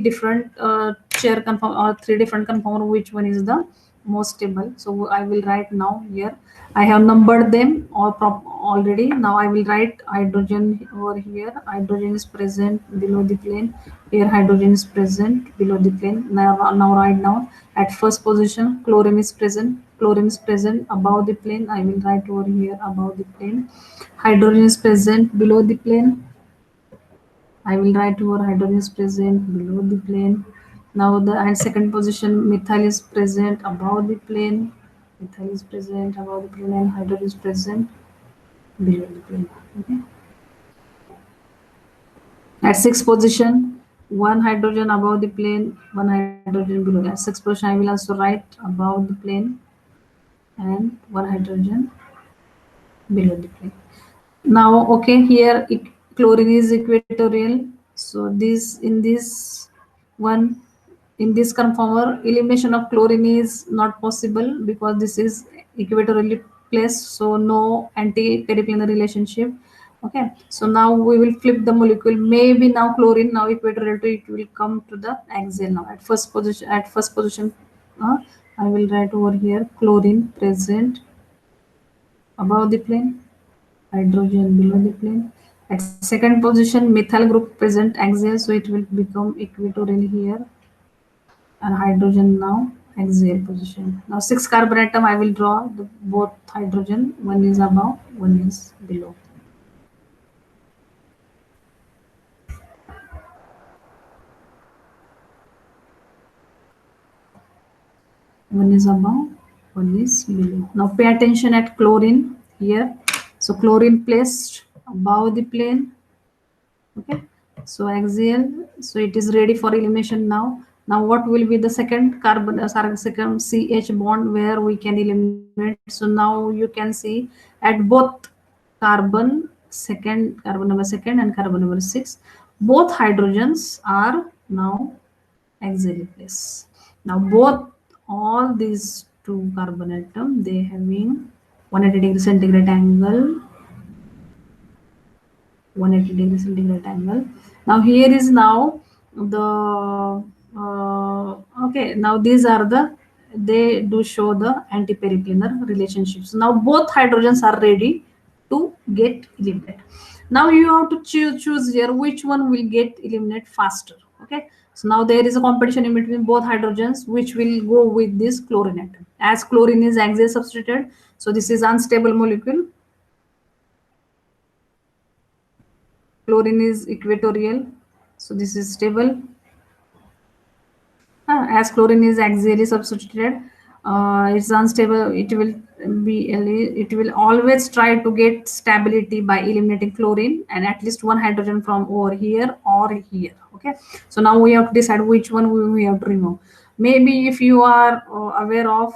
different chair conform or 3 different conformer, which one is the most stable. So I will write now here. I have numbered them already. Now I will write hydrogen over here. Hydrogen is present below the plane. Here hydrogen is present below the plane. Now write down at first position chlorine is present. Chlorine is present above the plane. I will write over here above the plane. Hydrogen is present below the plane. I will write over hydrogen is present below the plane. Now the and second position methyl is present above the plane. Methyl is present above the plane and hydrogen is present below the plane. Okay. At sixth position, one hydrogen above the plane, one hydrogen below. At sixth position, I will also write above the plane and one hydrogen below the plane. Now, okay, here chlorine is equatorial. So this one in this conformer, elimination of chlorine is not possible because this is equatorially placed. So no anti-periplanar relationship. Okay, so now we will flip the molecule. Maybe now chlorine now equatorial to it will come to the axial now. At first position, I will write over here chlorine present above the plane, hydrogen below the plane. At second position, methyl group present axial, so it will become equatorial here, and hydrogen now axial position. Now 6 carbon atom, I will draw both hydrogen, one is above, one is below. One is above, one is below. Now pay attention at chlorine here. So chlorine placed above the plane. Okay, so axial, so it is ready for elimination now. Now what will be the second carbon second CH bond where we can eliminate? So now you can see at both carbon number second and carbon number 6, both hydrogens are now axially placed. Now both all these two carbon atom, they having 180 degree centigrade angle, 180 degree centigrade angle. Now here is now the okay, now these are they do show the anti-periplanar relationships. Now both hydrogens are ready to get eliminated. Now you have to choose here which one will get eliminated faster. Okay, so now there is a competition in between both hydrogens, which will go with this chlorine atom. As chlorine is axial substituted, so this is unstable molecule. Chlorine is equatorial, so this is stable. As chlorine is axially substituted, it's unstable. It will always try to get stability by eliminating chlorine and at least one hydrogen from over here or here. Okay, so now we have to decide which one we have to remove. Maybe if you are aware of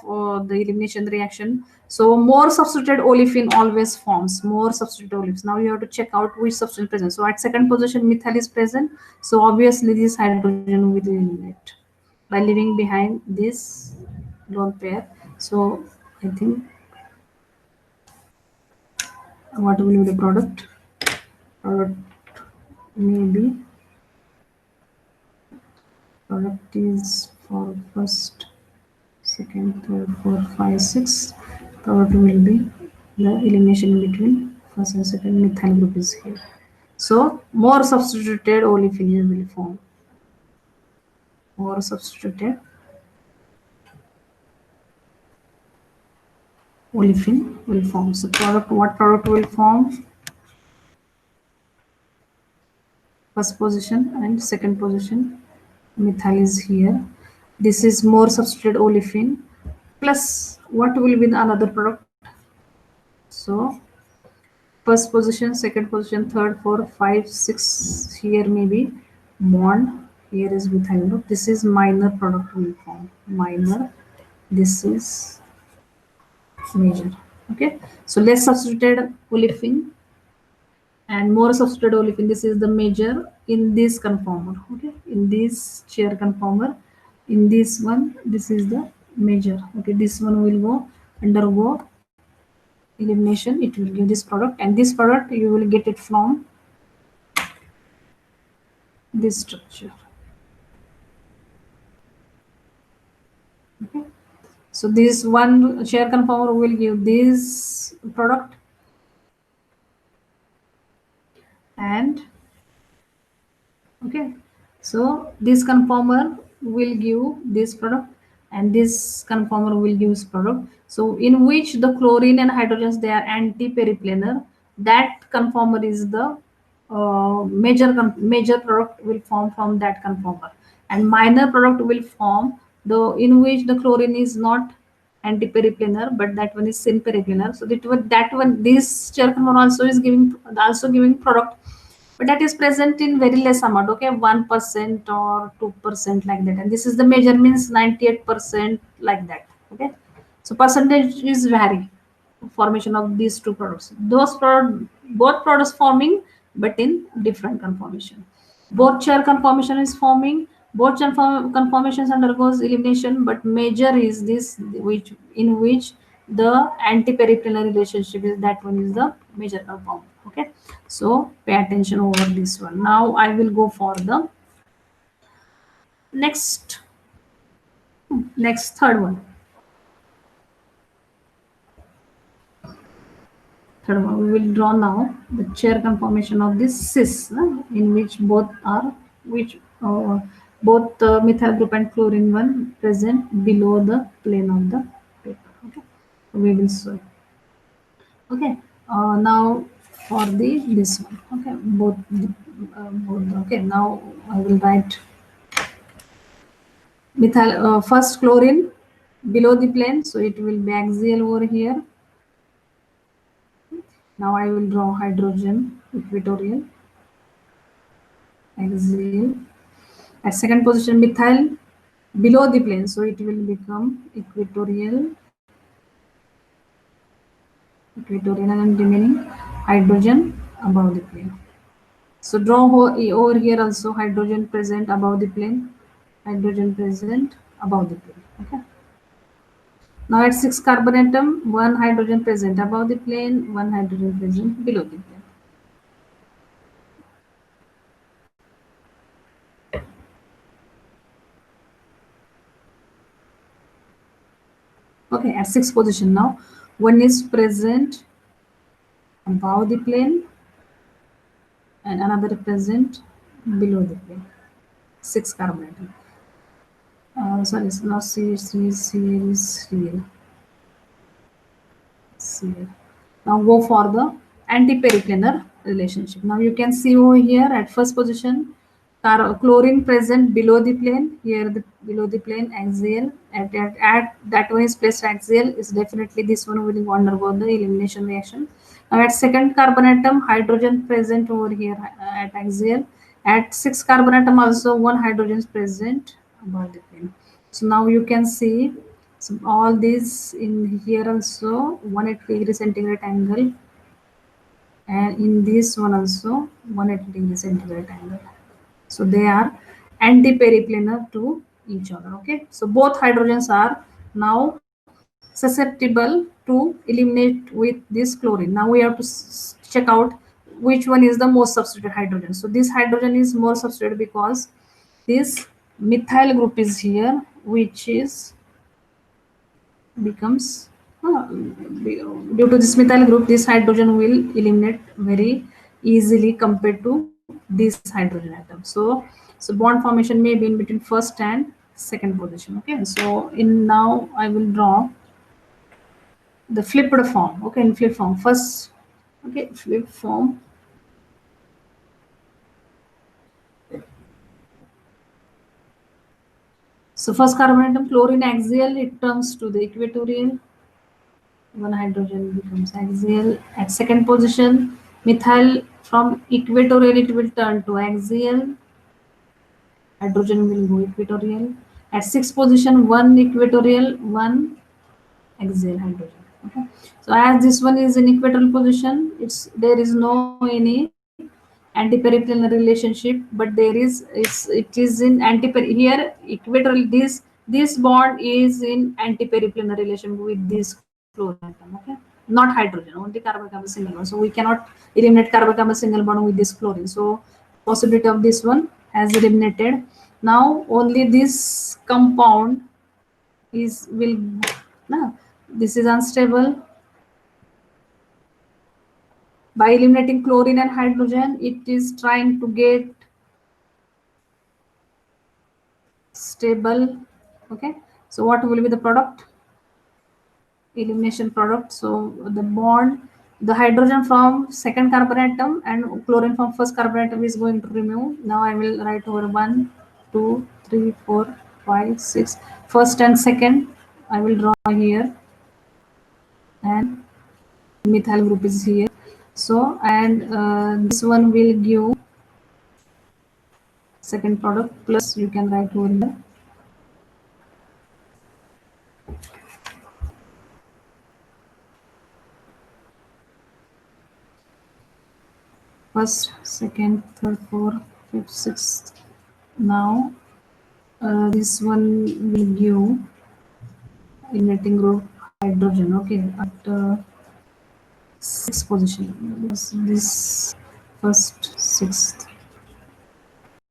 the elimination reaction, so more substituted olefin always forms more substituted olefins. Now you have to check out which substitute is present. So at second position methyl is present, so obviously this hydrogen will eliminate by leaving behind this lone pair. So I think what will be the product? Product maybe product is for first, second, third, fourth, 5, 6. Product will be the elimination between first and second methyl group is here. So more substituted olefin will form. More substituted olefin will form. So what product will form? First position and second position methyl is here. This is more substituted olefin plus what will be the another product? So first position, second position, third, fourth, 5, 6 here maybe bond. Here is methyl group. This is minor product will form. Minor. This is major. Okay. So less substituted olefin and more substituted olefin. This is the major in this conformer. Okay, in this chair conformer, in this one, this is the major. Okay, this one will go undergo elimination. It will give this product, and this product you will get it from this structure. Okay. So this one chair conformer will give this product, and okay, so this conformer will give this product, and this conformer will give this product. So in which the chlorine and hydrogens, they are anti-periplanar, that conformer is the major product will form from that conformer, and minor product will form the in which the chlorine is not anti-periplanar, but that one is syn-periplanar. So that one this chair conformer also giving product, but that is present in very less amount, okay, 1% or 2% like that, and this is the major means 98% like that, okay. So percentage is vary formation of these two products, both products forming but in different conformation. Both chair conformation is forming, both chair conformations undergoes elimination, but major is this which in which the anti-periplanar relationship is, that one is the major conform, okay. So pay attention over this one. Now I will go for the next third one. Third one, we will draw now the chair conformation of this cis, in which which both methyl group and chlorine one present below the plane of the paper. Okay, we will show. Okay, now for the this one. Okay, both. Okay, now I will write methyl first chlorine below the plane, so it will be axial over here. Now I will draw hydrogen equatorial, axial. At second position, methyl below the plane, so it will become equatorial, and remaining hydrogen above the plane. So draw over here also hydrogen present above the plane, hydrogen present above the plane. Okay. Now at 6 carbon atom, one hydrogen present above the plane, one hydrogen present below the plane. Okay, at 6th position now, one is present above the plane and another present below the plane. 6 carbon atom. Sorry, it's not Cl is Cl. Cl. Now go for the anti-periplanar relationship. Now you can see over here at first position, chlorine present below the plane. Here the below the plane axial. At that one is placed axial. Is definitely this one will undergo the elimination reaction. Now at second carbon atom, hydrogen present over here at axial. At 6 carbon atom also one hydrogen is present above the plane. So now you can see, so all these in here also 180 degree centigrade angle, and in this one also 180 degree centigrade angle. So they are anti-periplanar to each other. Okay, so both hydrogens are now susceptible to eliminate with this chlorine. Now we have to check out which one is the most substituted hydrogen. So this hydrogen is more substituted because this methyl group is here, which is becomes due to this methyl group, this hydrogen will eliminate very easily compared to this hydrogen atom. So bond formation may be in between first and second position. Okay, so in now I will draw the flipped form. Okay, in flip form first. Okay, flip form. So first carbon atom, chlorine axial, it turns to the equatorial. One hydrogen becomes axial. At second position, methyl from equatorial it will turn to axial. Hydrogen will go equatorial. At sixth position, one equatorial, one axial hydrogen. Okay. So as this one is in equatorial position, there is no any anti-periplanar relationship, but it is in here equatorial. This bond is in anti-periplanar relation with this chlorine atom. Okay, not hydrogen, only carbon single bond. So we cannot eliminate carbon single bond with this chlorine. So possibility of this one has eliminated. Now only this compound is will no, this is unstable. By eliminating chlorine and hydrogen, it is trying to get stable. Okay, so what will be the product? Elimination product. So the bond, the hydrogen from second carbon atom and chlorine from first carbon atom is going to remove. Now I will write over 1, 2, 3, 4, 5, 6. First and second I will draw here, and methyl group is here. So and this one will give second product, plus you can write over here. First, second, third, fourth, fifth, sixth. Now this one will give emitting group hydrogen. Okay, at sixth position. This first, sixth.